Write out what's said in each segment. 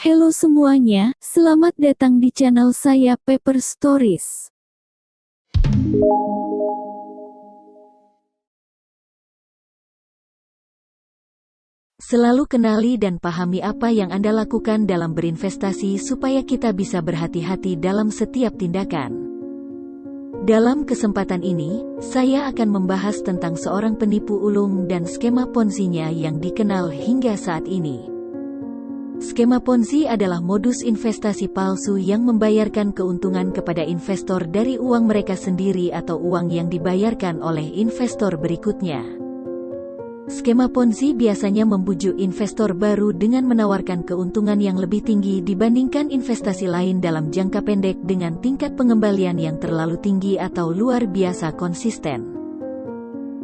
Halo semuanya, selamat datang di channel saya Paper Stories. Selalu kenali dan pahami apa yang Anda lakukan dalam berinvestasi supaya kita bisa berhati-hati dalam setiap tindakan. Dalam kesempatan ini, saya akan membahas tentang seorang penipu ulung dan skema Ponzi-nya yang dikenal hingga saat ini. Skema Ponzi adalah modus investasi palsu yang membayarkan keuntungan kepada investor dari uang mereka sendiri atau uang yang dibayarkan oleh investor berikutnya. Skema Ponzi biasanya membujuk investor baru dengan menawarkan keuntungan yang lebih tinggi dibandingkan investasi lain dalam jangka pendek dengan tingkat pengembalian yang terlalu tinggi atau luar biasa konsisten.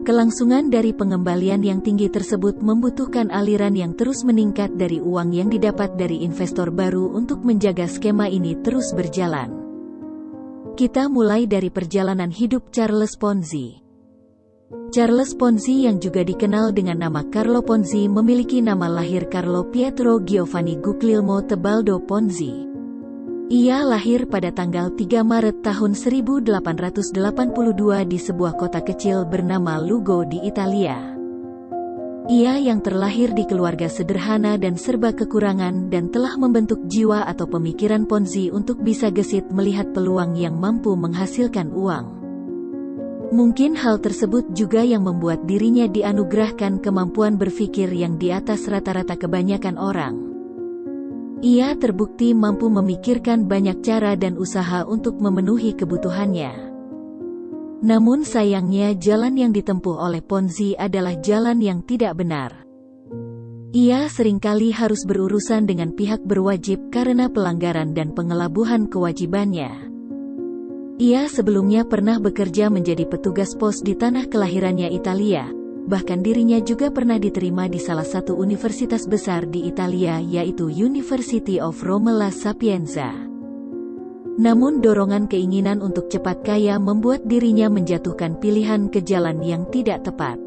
Kelangsungan dari pengembalian yang tinggi tersebut membutuhkan aliran yang terus meningkat dari uang yang didapat dari investor baru untuk menjaga skema ini terus berjalan. Kita mulai dari perjalanan hidup Charles Ponzi. Charles Ponzi yang juga dikenal dengan nama Carlo Ponzi memiliki nama lahir Carlo Pietro Giovanni Guglielmo Tebaldo Ponzi. Ia lahir pada tanggal 3 Maret tahun 1882 di sebuah kota kecil bernama Lugo di Italia. Ia yang terlahir di keluarga sederhana dan serba kekurangan dan telah membentuk jiwa atau pemikiran Ponzi untuk bisa gesit melihat peluang yang mampu menghasilkan uang. Mungkin hal tersebut juga yang membuat dirinya dianugerahkan kemampuan berpikir yang di atas rata-rata kebanyakan orang. Ia terbukti mampu memikirkan banyak cara dan usaha untuk memenuhi kebutuhannya. Namun sayangnya jalan yang ditempuh oleh Ponzi adalah jalan yang tidak benar. Ia seringkali harus berurusan dengan pihak berwajib karena pelanggaran dan pengelabuhan kewajibannya. Ia sebelumnya pernah bekerja menjadi petugas pos di tanah kelahirannya Italia, bahkan dirinya juga pernah diterima di salah satu universitas besar di Italia yaitu University of Rome La Sapienza. Namun dorongan keinginan untuk cepat kaya membuat dirinya menjatuhkan pilihan ke jalan yang tidak tepat.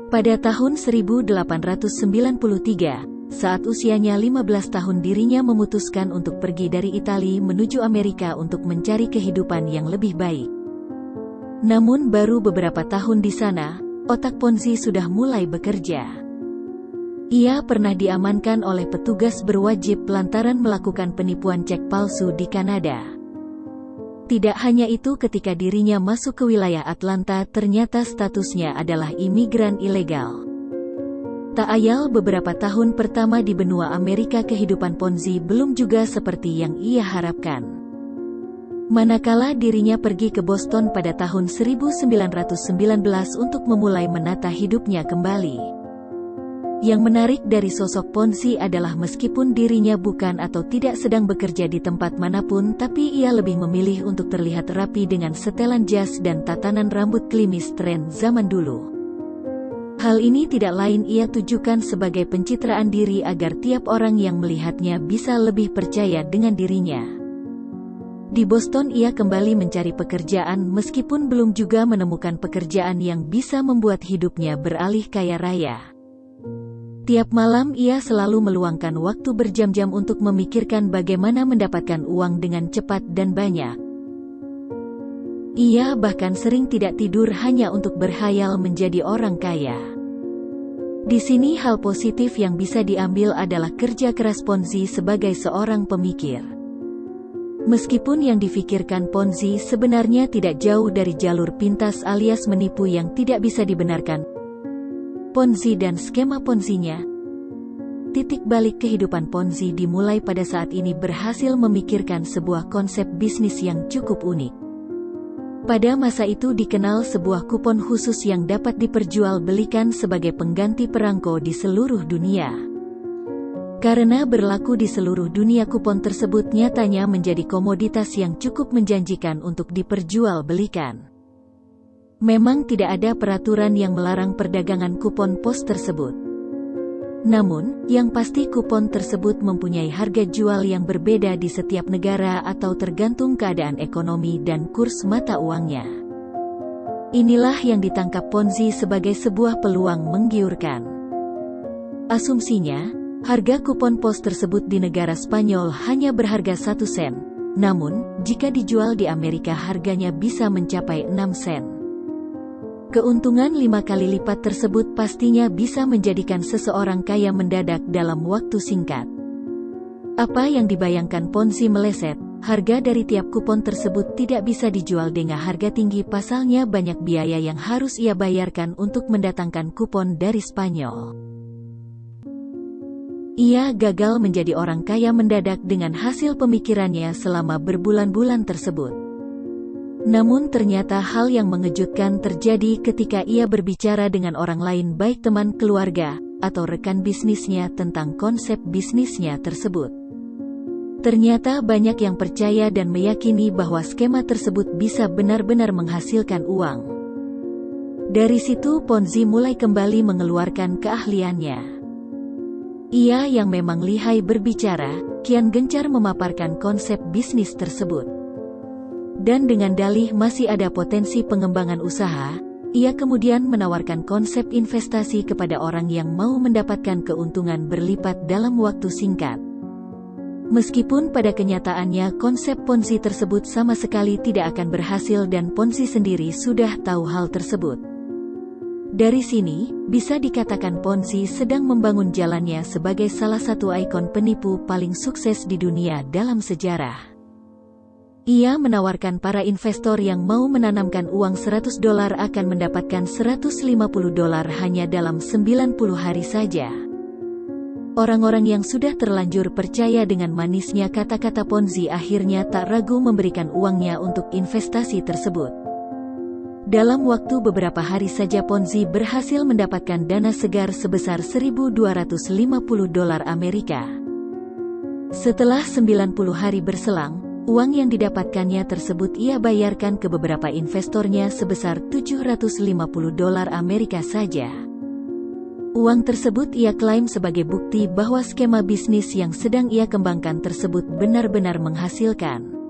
Pada tahun 1893, saat usianya 15 tahun dirinya memutuskan untuk pergi dari Italia menuju Amerika untuk mencari kehidupan yang lebih baik. Namun baru beberapa tahun di sana, otak Ponzi sudah mulai bekerja. Ia pernah diamankan oleh petugas berwajib lantaran melakukan penipuan cek palsu di Kanada. Tidak hanya itu, ketika dirinya masuk ke wilayah Atlanta ternyata statusnya adalah imigran ilegal. Tak ayal beberapa tahun pertama di benua Amerika kehidupan Ponzi belum juga seperti yang ia harapkan. Manakala dirinya pergi ke Boston pada tahun 1919 untuk memulai menata hidupnya kembali. Yang menarik dari sosok Ponzi adalah meskipun dirinya bukan atau tidak sedang bekerja di tempat manapun, tapi ia lebih memilih untuk terlihat rapi dengan setelan jas dan tatanan rambut klimis tren zaman dulu. Hal ini tidak lain ia tujukan sebagai pencitraan diri agar tiap orang yang melihatnya bisa lebih percaya dengan dirinya. Di Boston ia kembali mencari pekerjaan meskipun belum juga menemukan pekerjaan yang bisa membuat hidupnya beralih kaya raya. Tiap malam ia selalu meluangkan waktu berjam-jam untuk memikirkan bagaimana mendapatkan uang dengan cepat dan banyak. Ia bahkan sering tidak tidur hanya untuk berhayal menjadi orang kaya. Di sini hal positif yang bisa diambil adalah kerja keras Ponzi sebagai seorang pemikir. Meskipun yang difikirkan Ponzi sebenarnya tidak jauh dari jalur pintas alias menipu yang tidak bisa dibenarkan. Ponzi dan skema Ponzi-nya. Titik balik kehidupan Ponzi dimulai pada saat ini berhasil memikirkan sebuah konsep bisnis yang cukup unik. Pada masa itu dikenal sebuah kupon khusus yang dapat diperjualbelikan sebagai pengganti perangko di seluruh dunia. Karena berlaku di seluruh dunia, kupon tersebut nyatanya menjadi komoditas yang cukup menjanjikan untuk diperjualbelikan. Memang tidak ada peraturan yang melarang perdagangan kupon pos tersebut. Namun, yang pasti kupon tersebut mempunyai harga jual yang berbeda di setiap negara atau tergantung keadaan ekonomi dan kurs mata uangnya. Inilah yang ditangkap Ponzi sebagai sebuah peluang menggiurkan. Asumsinya, Harga kupon pos tersebut di negara Spanyol hanya berharga 1 sen. Namun, jika dijual di Amerika harganya bisa mencapai 6 sen. Keuntungan 5 kali lipat tersebut pastinya bisa menjadikan seseorang kaya mendadak dalam waktu singkat. Apa yang dibayangkan Ponzi meleset, harga dari tiap kupon tersebut tidak bisa dijual dengan harga tinggi, pasalnya banyak biaya yang harus ia bayarkan untuk mendatangkan kupon dari Spanyol. Ia gagal menjadi orang kaya mendadak dengan hasil pemikirannya selama berbulan-bulan tersebut. Namun ternyata hal yang mengejutkan terjadi ketika ia berbicara dengan orang lain, baik teman, keluarga, atau rekan bisnisnya tentang konsep bisnisnya tersebut. Ternyata banyak yang percaya dan meyakini bahwa skema tersebut bisa benar-benar menghasilkan uang. Dari situ Ponzi mulai kembali mengeluarkan keahliannya. Ia yang memang lihai berbicara, kian gencar memaparkan konsep bisnis tersebut. Dan dengan dalih masih ada potensi pengembangan usaha, ia kemudian menawarkan konsep investasi kepada orang yang mau mendapatkan keuntungan berlipat dalam waktu singkat. Meskipun pada kenyataannya konsep Ponzi tersebut sama sekali tidak akan berhasil dan Ponzi sendiri sudah tahu hal tersebut. Dari sini, bisa dikatakan Ponzi sedang membangun jalannya sebagai salah satu ikon penipu paling sukses di dunia dalam sejarah. Ia menawarkan para investor yang mau menanamkan uang $100 akan mendapatkan $150 hanya dalam 90 hari saja. Orang-orang yang sudah terlanjur percaya dengan manisnya kata-kata Ponzi akhirnya tak ragu memberikan uangnya untuk investasi tersebut. Dalam waktu beberapa hari saja Ponzi berhasil mendapatkan dana segar sebesar $1.250 Amerika. Setelah 90 hari berselang, uang yang didapatkannya tersebut ia bayarkan ke beberapa investornya sebesar $750 Amerika saja. Uang tersebut ia klaim sebagai bukti bahwa skema bisnis yang sedang ia kembangkan tersebut benar-benar menghasilkan.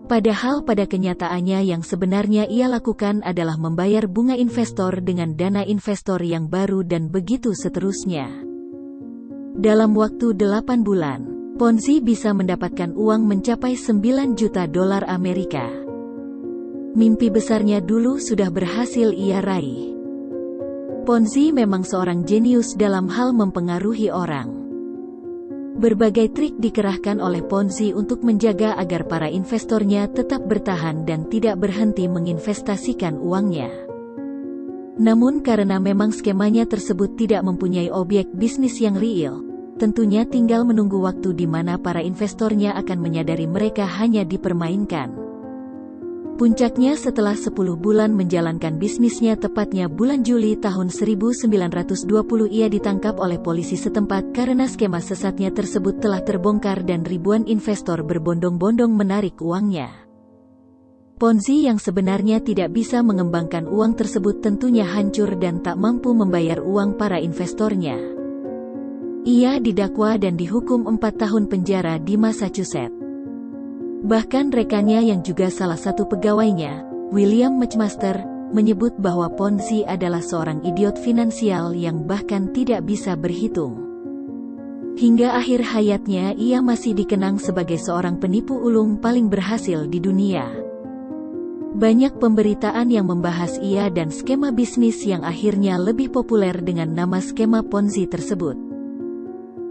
Padahal pada kenyataannya yang sebenarnya ia lakukan adalah membayar bunga investor dengan dana investor yang baru dan begitu seterusnya. Dalam waktu 8 bulan, Ponzi bisa mendapatkan uang mencapai $9 juta Amerika. Mimpi besarnya dulu sudah berhasil ia raih. Ponzi memang seorang jenius dalam hal mempengaruhi orang. Berbagai trik dikerahkan oleh Ponzi untuk menjaga agar para investornya tetap bertahan dan tidak berhenti menginvestasikan uangnya. Namun karena memang skemanya tersebut tidak mempunyai objek bisnis yang real, tentunya tinggal menunggu waktu di mana para investornya akan menyadari mereka hanya dipermainkan. Puncaknya setelah 10 bulan menjalankan bisnisnya, tepatnya bulan Juli tahun 1920 ia ditangkap oleh polisi setempat karena skema sesatnya tersebut telah terbongkar dan ribuan investor berbondong-bondong menarik uangnya. Ponzi yang sebenarnya tidak bisa mengembangkan uang tersebut tentunya hancur dan tak mampu membayar uang para investornya. Ia didakwa dan dihukum 4 tahun penjara di Massachusetts. Bahkan rekannya yang juga salah satu pegawainya, William McMaster, menyebut bahwa Ponzi adalah seorang idiot finansial yang bahkan tidak bisa berhitung. Hingga akhir hayatnya ia masih dikenang sebagai seorang penipu ulung paling berhasil di dunia. Banyak pemberitaan yang membahas ia dan skema bisnis yang akhirnya lebih populer dengan nama skema Ponzi tersebut.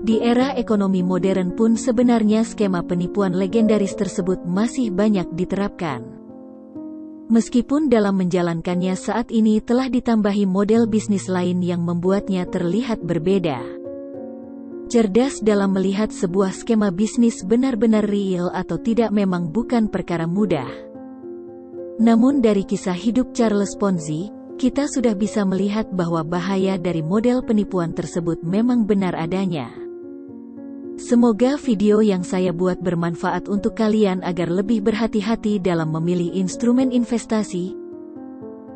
Di era ekonomi modern pun sebenarnya skema penipuan legendaris tersebut masih banyak diterapkan. Meskipun dalam menjalankannya saat ini telah ditambahi model bisnis lain yang membuatnya terlihat berbeda. Cerdas dalam melihat sebuah skema bisnis benar-benar real atau tidak memang bukan perkara mudah. Namun dari kisah hidup Charles Ponzi, kita sudah bisa melihat bahwa bahaya dari model penipuan tersebut memang benar adanya. Semoga video yang saya buat bermanfaat untuk kalian agar lebih berhati-hati dalam memilih instrumen investasi.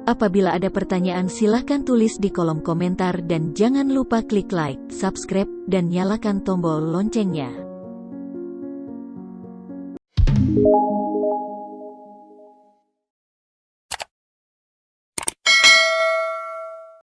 Apabila ada pertanyaan silakan tulis di kolom komentar dan jangan lupa klik like, subscribe, dan nyalakan tombol loncengnya.